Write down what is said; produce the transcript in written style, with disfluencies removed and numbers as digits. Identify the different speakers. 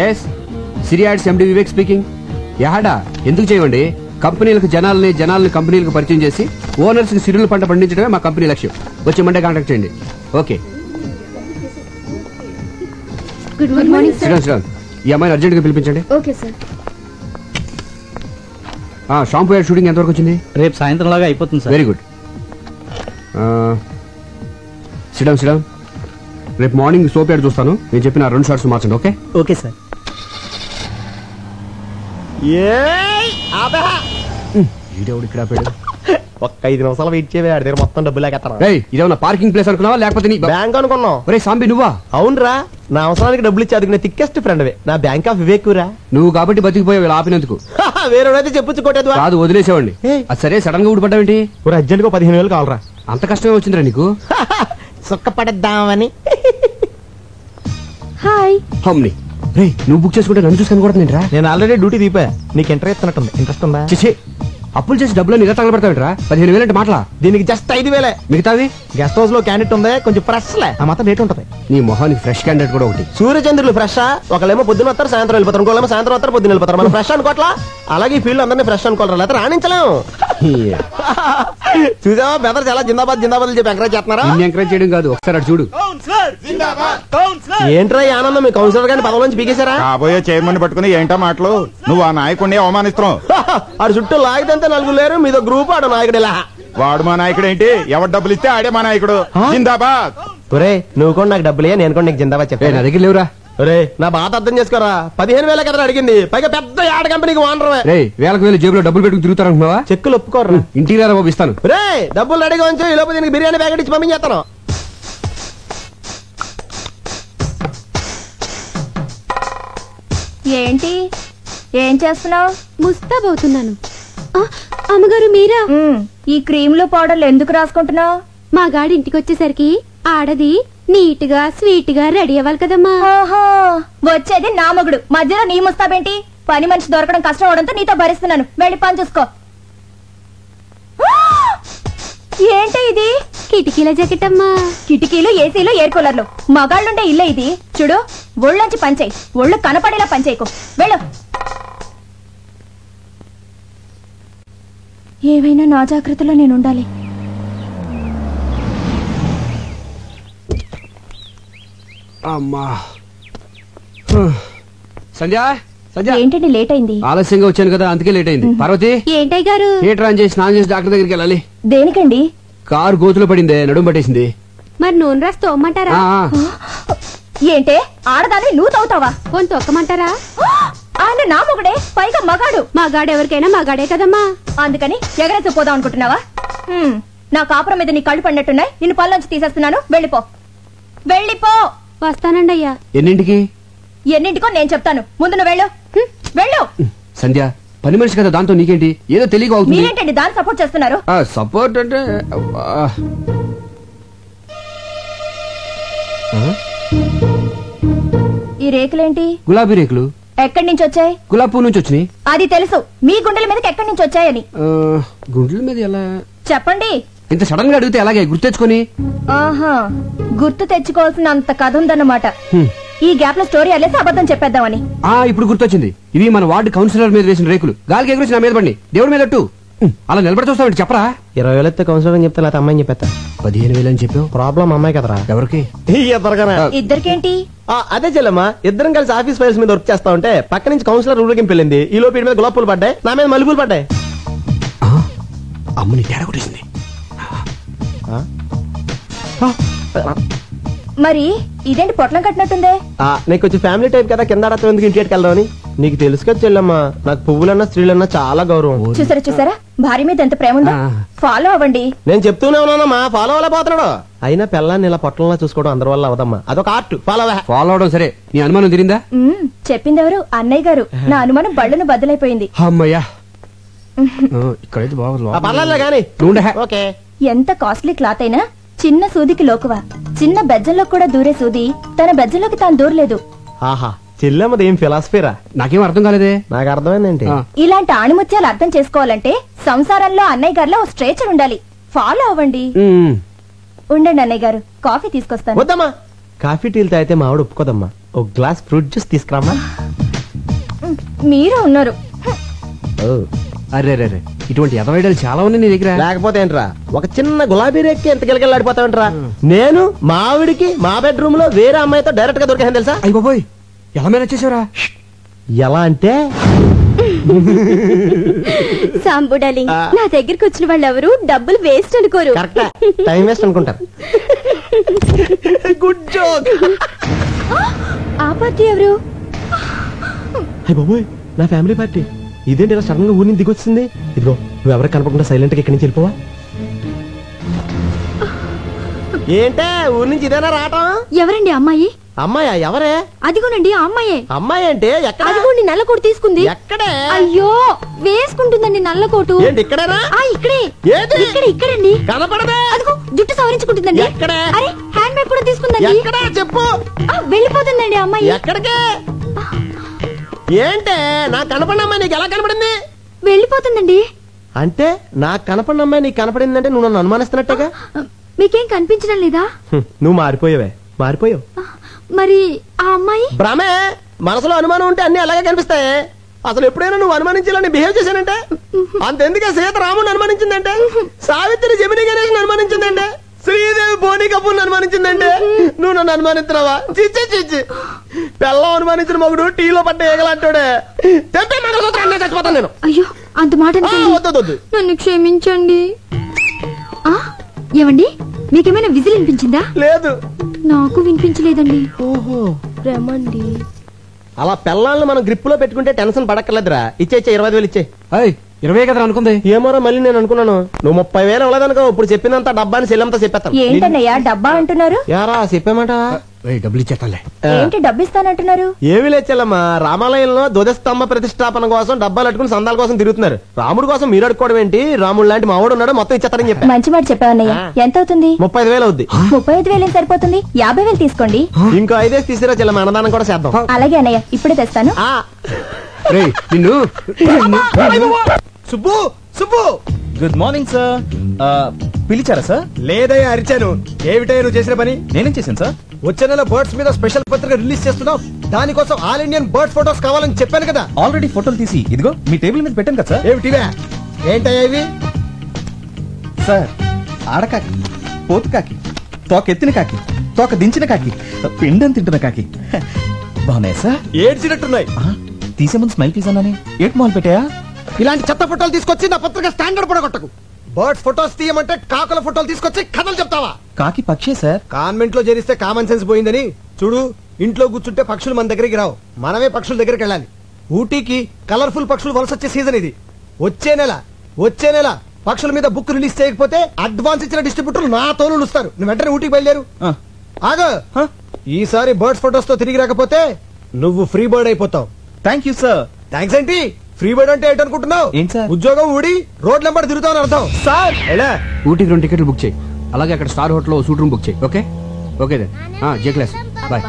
Speaker 1: Yes సిరి ads MD Vivek speaking. యాడా ఎందుకు చేయండి? కంపెనీలకు జనాలని కంపెనీలకు పరిచయం చేసి ఓనర్స్ కి సిరుల పంట పండించడమే మా కంపెనీ లక్ష్యం. వచ్చే మండే కాంటాక్ట్ చేయండి. ఓకే.
Speaker 2: Good morning sir.
Speaker 1: ఈ అమ్మాయిని అర్జెంట్ గా పిలిపించండి.
Speaker 2: Okay sir.
Speaker 1: Shampoo ad shooting ఎంతవరకు వచ్చింది?
Speaker 3: రేపు సాయంత్రం లాగా అయిపోతుంది సార్.
Speaker 1: Very good. సిడమ్ రేపు మార్నింగ్ సోప్ యాడ్ చూస్తాను. నేను చెప్పిన 2 షార్ట్స్ మార్చండి. Okay
Speaker 3: okay sir.
Speaker 1: వీడెవడు ఇక్కడ ఆపాడు?
Speaker 4: ఒక్క 5 నిమిషాలు వెయిట్ చేయవే, ఆడి దగ్గర మొత్తం డబ్బులు లేకెత్తాను.
Speaker 1: ఇదేమన్నా పార్కింగ్ ప్లేస్ అనుకున్నావా లేకపోతే
Speaker 4: బ్యాంక్ అనుకున్నావు?
Speaker 1: ఒరే సాంబి నువ్వా?
Speaker 4: అవునరా, నా అవసరానికి డబ్బులు ఇచ్చి అదిగిన థిక్కెస్ట్ ఫ్రెండ్ నా బ్యాంక్ ఆఫ్ వివేక్ రా.
Speaker 1: నువ్వు కాబట్టి బతికిపోయావు ఆపినందుకు.
Speaker 4: వేరేవాడైతే చెప్పుచ్చుకోటేది
Speaker 1: కాదు, వదిలేసేవాడిని. అది సరే, సడన్ గా ఊడిపడ్డావేంటి?
Speaker 4: అర్జెంట్ గా 15,000 కావాలరా.
Speaker 1: అంత కష్టమే వచ్చిందిరా నీకు?
Speaker 4: సుఖపడద్దామని.
Speaker 2: హాయ్.
Speaker 1: హమ్ని రే, నువ్వు బుక్ చేసుకుంటే నన్ను చూసుకొని కూడా
Speaker 4: నేను ఆల్రెడీ డ్యూటీ దీపా. నీకు ఇంట్రెస్ట్ ఇస్తున్నట్టుంది. ఇంట్రెస్ట్ ఉందా?
Speaker 1: చేసే అప్పులు చేసి డబ్బులు ఇలా తగలబెడతావిట్రా? 15,000 అంటే మాటలా?
Speaker 4: దీనికి జస్ట్ 5,000.
Speaker 1: మిగతావి
Speaker 4: గెస్ట్ హౌస్ లో క్యాండిడేట్ ఉంది, కొంచెం ఫ్రెష్ లే, ఆ మాత్రం రేట్ ఉంటది.
Speaker 1: నీ మొహానికి ఫ్రెష్ క్యాండిడేట్ కూడా ఒకటి.
Speaker 4: సూర్యచంద్రులు ఫ్రెష్. ఒకళ్ళేమో పొద్దున వస్తారు, సాయంత్రం వెళ్ళిపోతారు. ఇంకోళ్ళేమో సాయంత్రం వస్తారు, పొద్దున వెళ్ళిపోతారు. మనం ఫ్రెష్ అనుకోవట్లా? అలాగే ఈ ఫీల్డ్ అందరినీ ఫ్రెష్ అనుకోవాలి, లేకపోతే రాణించలేము. చూసావా బెదర్ చాలా జిందాబాద్ చెప్పి ఎంకరేజ్ చేస్తున్నారా?
Speaker 1: ఎంకరేజ్ చేయడం కాదు, ఒకసారి అటు చూడు.
Speaker 4: ఏంట్రా ఈ ఆనందం? మీ కౌన్సిలర్ గారిని పదవి నుంచి పీకేశారా?
Speaker 5: కాబోయే చైర్మన్ పట్టుకుని ఏంటా మాటలు? నువ్వు ఆ నాయకుడిని అవమానిస్తున్నావు.
Speaker 4: ఆడు చుట్టూ లాగితే 4 లేరు, మీదో గ్రూప్. ఆడు నాయకుడు ఇలా.
Speaker 5: వాడు మా నాయకుడు ఏంటి? ఎవరు డబ్బులు ఇస్తే ఆడే మా నాయకుడు. జిందాబాద్.
Speaker 4: ఒరే నువ్వు కూడా నాకు డబ్బులే, నేను కూడా నీకు జిందాబాద్ చెప్పా.
Speaker 1: నా దగ్గర లేవురా.
Speaker 4: ఒరే నా బాధ అర్థం చేసుకోరా. 15,000 కదా అడిగింది, పైగా పెద్ద యాడ్ కంపెనీకి ఓనర్.
Speaker 1: వేలకు వేలు జేబులో డబ్బులు పెట్టుకుని తిరుగుతారనుకున్నావా?
Speaker 4: చెక్కులు ఒప్పుకోరా.
Speaker 1: ఇంటికి రారా బాబు, ఇస్తాను.
Speaker 4: రే డబ్బులు రెడీగా ఉంచు, ఈ లోపు దీనికి బిర్యానీ ప్యాకెట్ ఇచ్చి పంపించేస్తాను.
Speaker 2: ఏంటి ఏం చేస్తున్నావు?
Speaker 6: ముస్తాబవుతున్నాను. అమ్మగారు మీరా?
Speaker 2: ఈ క్రీములు పౌడర్లు ఎందుకు రాసుకుంటున్నావు?
Speaker 6: మా గాడి ఇంటికి వచ్చేసరికి ఆడది నీట్ గా స్వీట్ గా రెడీ అవ్వాలి కదమ్మా.
Speaker 2: వచ్చేది నా మొగుడు, మధ్యలో నీ ముస్తాబేంటి? పని మనిషి దొరకడం కష్టం అవడంతో నీతో భరిస్తున్నాను. వెళ్ళి పని చూసుకో. ఏంటి ఇది?
Speaker 6: కిటికీల జాకెట్ అమ్మా.
Speaker 2: కిటికీలు, ఏసీలు, ఎయిర్ కూలర్లు. మగాళ్ళుండే ఇల్లే ఇది. చూడు, ఒళ్ళొంచి పనిచేయి, ఒళ్ళు కనపడేలా పనిచేయకు. వెళ్ళు. ఏవైనా నా జాగ్రత్తలో నేను ఉండాలి.
Speaker 1: అమ్మా సంధ్య,
Speaker 2: ఏంటండి లేట్ అయింది?
Speaker 1: ఆలస్యంగా వచ్చాను కదా, అందుకే లేట్ అయింది. పార్వతి,
Speaker 6: ఏంటయ్య గారు?
Speaker 1: హీటర్ ఆన్ చేసి స్నానం చేసి డాక్టర్ దగ్గరికి వెళ్ళాలి.
Speaker 2: దేనికండి?
Speaker 1: కారు గోతులో పడిందే, నడుము పట్టేసింది.
Speaker 6: మరి నూనె రాసి తోమ్మంటారా?
Speaker 2: ఏంటే ఆడదాన్ని నువ్వు తవ్వుతావా?
Speaker 6: పోని తొక్కమంటారా?
Speaker 2: ఆయన నా మొగుడే, పైగా మగాడు.
Speaker 6: మగాడు ఎవరికైనా మగాడే కదమ్మా.
Speaker 2: అందుకని ఎగరేసి పోదాం అనుకుంటున్నావా? నా కాపురం మీద నీ కళ్ళు పడినట్టున్నాయి. నిన్ను పళ్ళొంచి తీసేస్తున్నాను. వెళ్ళిపో. వెళ్ళిపో.
Speaker 6: వస్తానండి అయ్యా.
Speaker 1: ఎన్నింటికి?
Speaker 2: ఎన్నింటికో నేను చెప్తాను. ముందు నువ్వు వెళ్ళు. వెళ్ళు.
Speaker 1: సంధ్య, పని మనిషి కదా, దాంతో నీకేంటి? ఏదో తెలియక అవుతుంది.
Speaker 2: మీరేంటండి దాన్ని సపోర్ట్ చేస్తున్నారు?
Speaker 1: సపోర్ట్ అంటే
Speaker 2: ఈ రేకులేంటి?
Speaker 1: గులాబీ రేకులు.
Speaker 2: ఎక్కడి నుంచి వచ్చాయి?
Speaker 1: గులాబీ పువ్వు నుంచి వచ్చినాయి.
Speaker 2: అది తెలుసు, మీ గుండెల మీదకి ఎక్కడి నుంచి వచ్చాయని.
Speaker 1: గుండెల మీద ఎలా
Speaker 2: చెప్పండి.
Speaker 1: ఇంత సడన్ గా అడిగితే అలాగే గుర్తెచ్చుకొని.
Speaker 2: ఆహా, గుర్తు తెచ్చుకోవాల్సిన అంత కథ ఉందన్నమాట. ఈ గ్యాప్ లో స్టోరీ అల్లేసి అబద్ధం చెప్పేద్దామని.
Speaker 1: ఇప్పుడు గుర్తొచ్చింది. ఇవి మన వార్డు కౌన్సిలర్ మీద వేసిన రేకులు. గాలికి ఎగురేసి నా మీద పడి దేవుడి మీద అలా నిలబడి చూస్తావు. చెప్పరా?
Speaker 4: 20,000 అయితే కౌన్సిలర్ అని చెప్తే లేకపోతే అమ్మాయిని చెప్పేస్తా.
Speaker 1: 15,000 అని చెప్పావు.
Speaker 4: ప్రాబ్లం అమ్మాయి కదరా.
Speaker 1: ఎవరికి?
Speaker 2: ఇద్దరికేంటి?
Speaker 4: అదే చెల్లమ్మా, ఇద్దరం కలిసి ఆఫీస్ ఫైల్స్ మీద వర్క్ చేస్తా ఉంటే పక్క నుంచి కౌన్సిలర్ ఊరికి వెళ్ళింది. ఈ లోపు మీద గులాబ్ పూలు పడ్డాయి, నా మీద మల్లెపూలు పడ్డాయి.
Speaker 1: అమ్మని తేడా కొట్టేసింది.
Speaker 2: మరి ఇదేంటి పొట్లం కట్టినట్టుందే?
Speaker 4: నీకు కొంచెం ఫ్యామిలీ టైప్ కదా, కింద ఆడతాం ఎందుకు ఇంటికి వెళ్దామని. నీకు తెలుసు కదా చెల్లమ్మా, నాకు పువ్వులన్నా స్త్రీలన్నా చాలా గౌరవం.
Speaker 2: చూసారా భార్య మీద ఎంత ప్రేమ ఉందో. ఫాలో అవ్వండి.
Speaker 4: నేను చెప్తూనే ఉన్నానమ్మా, ఫాలో అవ్వలే పోతున్నాడు. అయినా పిల్లాన్ని ఇలా పొట్టంలా చూసుకోవడం అందరి వల్ల అవదమ్మా, అదొక ఆర్ట్.
Speaker 1: ఫాలో అవడం సరే, నీ అనుమానం తిరిందా?
Speaker 2: చెప్పిందెవరు? అన్నయ్య గారు. నా అనుమానం బళ్ళను బద్దలైపోయింది.
Speaker 1: అమ్మయ్యా, ఇక్కడైతే
Speaker 4: పర్లేదు కానీ. ఓకే.
Speaker 2: ఎంత కాస్ట్లీ క్లాత్ అయినా చిన్న సూదికి లోకువా. చిన్న బెజ్జంలో కూడా దూరే సూది తన బెజ్జంలోకి తాను దూరలేదు.
Speaker 4: ఆహా, చెల్లెమ్మది ఏం ఫిలాసఫీరా?
Speaker 1: నాకేం అర్థం కాలేదే.
Speaker 4: నాకు అర్థమైందేంటి?
Speaker 2: ఇలాంటి ఆణిముత్యాలు అర్థం చేసుకోవాలంటే సంసారంలో అన్నయ్య గారిలో ఓ స్ట్రేచర్ ఉండాలి. ఫాలో అవ్వండి. ఉండండి అన్నయ్య గారు, కాఫీ తీసుకొస్తాను.
Speaker 4: వద్దమ్మా, కాఫీ టీలు తాగితే మావిడ ఒప్పుకోదమ్మా. ఒక గ్లాస్ ఫ్రూట్ జ్యూస్ తీసుకురామా.
Speaker 2: మీరే ఉన్నారు.
Speaker 1: అరే రే రే, ఇటువంటి ఎదవైడలు చాలా ఉన్నాయి నీ దగ్గర.
Speaker 4: లేకపోతే ఏంట్రా, ఒక చిన్న గులాబీ రేక్కి ఎంత గిలగిలాడిపోతావంటరా. నేను మా ఆవిడికి మా బెడ్రూమ్ లో వేరే అమ్మాయితో డైరెక్ట్ గా దొరికాను తెలుసా.
Speaker 1: అయ్య బాబోయ్, ఎలా మేనేజ్ చేసావురా?
Speaker 4: ఎలా అంటే
Speaker 6: సాంబు డార్లింగ్, నా దగ్గరికి వచ్చిన వాళ్ళు ఎవరు డబ్బులు వేస్ట్ అనుకోరు.
Speaker 4: కరెక్ట్, టైం వేస్ట్ అనుకుంటారు. Good joke.
Speaker 6: ఆ పార్టీ ఎవరు?
Speaker 4: అయ్య బాబోయ్, నా ఫ్యామిలీ పార్టీ. ఇదేంటి ఇలా సడన్ గా ఊరిని దిగొచ్చింది. ఇదిగో నువ్వు ఎవరికి కనపడకుండా సైలెంట్ గా ఇక్కడి నుంచి వెళ్ళిపోవా. ఏంటే ఊరి నుంచి ఇదేనా రావటం?
Speaker 6: ఎవరండి అమ్మాయి?
Speaker 4: అమ్మాయా? ఎవరే?
Speaker 6: అదిగోనండి ఆ అమ్మాయే.
Speaker 4: అమ్మాయి అంటే ఎక్కడ?
Speaker 6: అదిగోండి నల్ల కోటు తీసుకుంది.
Speaker 4: ఎక్కడే?
Speaker 6: అయ్యో, వేసుకుంటుందండి నల్ల కోటు.
Speaker 4: ఏంటి ఇక్కడేనా?
Speaker 6: ఇక్కడే.
Speaker 4: ఏది?
Speaker 6: ఇక్కడండి.
Speaker 4: కనపడదే.
Speaker 6: అదిగో జుట్టు సవరించుకుంటుందండి.
Speaker 4: ఎక్కడే?
Speaker 6: అరే, హ్యాండ్ బ్యాగ్ కూడా తీసుకుందండి.
Speaker 4: ఎక్కడా చెప్పు.
Speaker 6: వెళ్ళిపోతుందండి అమ్మాయి.
Speaker 4: ఎక్కడికి? ఏంటే నాకు కనపడిన అమ్మాయి నీకు ఎలా కనపడింది?
Speaker 6: వెళ్ళిపోతుందండి.
Speaker 4: అంటే నాకు కనపడిన అమ్మాయి నీకు కనపడిందంటే నువ్వు నన్ను అనుమానిస్తున్నట్టుగా.
Speaker 6: మీకేం కనిపించడం లేదా?
Speaker 4: నువ్వు మారిపోయావే, మారిపోయావు.
Speaker 6: మరి ఆ అమ్మాయి?
Speaker 4: భ్రమే. మనసులో అనుమానం ఉంటే అన్ని అలాగే కనిపిస్తాయి. అసలు ఎప్పుడైనా నువ్వు అనుమానించాలని బిహేవ్ చేశానంటే అంతెందుకే సీత రాముని అనుమానించిందంటే, సావిత్రి జమిని గణేష్ అనుమానించిందంటే, శ్రీదేవి బోని కపూర్ అనుమానించిందంటే నువ్వు నన్ను అనుమానిస్తున్నావా? చిచ్చి చిచ్చి, పెళ్ళం అనుమానించిన మగుడు టీలో పడ్డ ఏగలంటాడే. తెప్పే మంగళసూత్రం చచ్చిపోతాను నేను.
Speaker 6: అయ్యో, అంత మాట అనకండి.
Speaker 4: వద్దు.
Speaker 6: నన్ను క్షమించండి. ఏమండి, మీకేమైనా విజిల్ వినిపించిందా?
Speaker 4: లేదు.
Speaker 6: నాకు వినిపించలేదండి.
Speaker 4: ఓహో,
Speaker 6: రమండి.
Speaker 4: అలా పెళ్ళాలను మనం గ్రిప్ లో పెట్టుకుంటే టెన్షన్ పడక్కర్లేదురా. ఇచ్చే 20,000 ఇచ్చే.
Speaker 1: 20 కదా అనుకుంది.
Speaker 4: ఏమోరా, మళ్ళీ నేను అనుకున్నాను నువ్వు 30,000 ఇవ్వలేదనుకో. ఇప్పుడు చెప్పినంత డబ్బాని సెల్లంతా చెప్పేస్తాను.
Speaker 2: ఏంటన్నయ్యా డబ్బా అంటున్నారు?
Speaker 4: యారా చెప్పామాట.
Speaker 1: డబ్బులు ఇచ్చేస్తాలే.
Speaker 2: ఏంటి డబ్బు ఇస్తానంటున్నారు?
Speaker 4: ఏమి లేచెల్లమ్మా, రామాలయంలో ధ్వజస్తంభ ప్రతిష్టాపన కోసం డబ్బాలు అట్టుకుని సందాల కోసం తిరుగుతున్నారు. రాముడు కోసం మీరు అడుకోవడం ఏంటి? రాముడు లాంటి మావాడు ఉన్నాడు, మొత్తం ఇచ్చేస్తారని చెప్పా.
Speaker 2: మంచి మాట చెప్పావన్నయ్య. ఎంత అవుతుంది?
Speaker 4: 35,000 అవుద్ది.
Speaker 2: 35,000 సరిపోతుంది. 50,000 తీసుకోండి.
Speaker 4: ఇంకో 5 తీసిరా చెల్లమ్మ, అన్నదానం కూడా చేద్దాం.
Speaker 2: అలాగే అన్నయ్య, ఇప్పుడే తెస్తాను.
Speaker 1: రేయ్, నిన్ను
Speaker 3: Subbu Subbu.
Speaker 5: Good morning sir. పిలిచారా సార్?
Speaker 3: లేదయ్యా, అరిచాను. ఏమిటయ్యా నువ్వు చేసిన పని?
Speaker 5: నేనేం చేశాను సార్?
Speaker 3: వచ్చే నెల బర్డ్స్ మీద స్పెషల్ పత్రిక రిలీజ్ చేస్తున్నావు. దానికోసం ఆల్ ఇండియన్ బర్డ్ ఫోటోస్ కావాలని చెప్పాను కదా.
Speaker 5: ఆల్రెడీ ఫోటోలు తీసి ఇదిగో మీ టేబుల్ మీద పెట్టాను కదా సార్.
Speaker 3: ఏమిటివే? ఏంటయ్యా ఇవి?
Speaker 5: సార్, ఆడకాకి, పోతు కాకి, తోక ఎత్తిన కాకి, తోక దించిన కాకి, పిండం తింటున్న కాకి బాగున్నాయా సార్?
Speaker 3: ఏడ్చినట్టున్నాయి.
Speaker 5: తీసే ముందు స్మైల్ ప్లీజ్ అన్నాని. ఏట్ మాల్ పెట్టాయా?
Speaker 3: ఇలాంటి చెత్త ఫోటోలు తీసుకొచ్చి నా పత్రిక స్టాండర్డ్ పడగొట్టకు. బర్డ్ ఫోటోస్ తీయమంటే కాకుల ఫోటోలు తీసుకొచ్చి కథలు చెప్తావా?
Speaker 5: కాకి పక్షే సార్.
Speaker 3: కాన్వెంట్ లో చేరిస్తే కామన్ సెన్స్ పోయిందని చూడు. ఇంట్లో కూర్చుంటే పక్షులు మన దగ్గరికి రావు, మనమే పక్షుల దగ్గరికి వెళ్ళాలి. ఊటీకి కలర్ఫుల్ పక్షులు వలస వచ్చే సీజన్ ఇది. వచ్చే నెల పక్షుల మీద బుక్ రిలీజ్ చేయకపోతే అడ్వాన్స్ ఇచ్చిన డిస్ట్రిబ్యూటర్లు నా తోలు ఇస్తారు. నువ్వు వెంటనే ఊటీకి బయలుదేరు. ఆగో, ఈసారి బర్డ్స్ ఫోటోస్ తో తిరిగి రాకపోతే నువ్వు ఫ్రీ బర్డ్ అయిపోతావు.
Speaker 5: Thank you sir.
Speaker 3: థ్యాంక్స్ ఏంటి? ఫ్రీ బర్డ్ అంటే ఏంటనుకుంటున్నావు?
Speaker 5: ఏంటి సార్?
Speaker 3: ఉద్యోగం ఊడి రోడ్ నెంబర్ తిరుగుతావు అర్థం.
Speaker 5: సార్
Speaker 3: ఎలా?
Speaker 1: ఊటీకి 2 టికెట్లు బుక్ చేయి. అలాగే అక్కడ star hotel suite room book చేయి. Okay okay then. జే క్లాస్ బాయ్.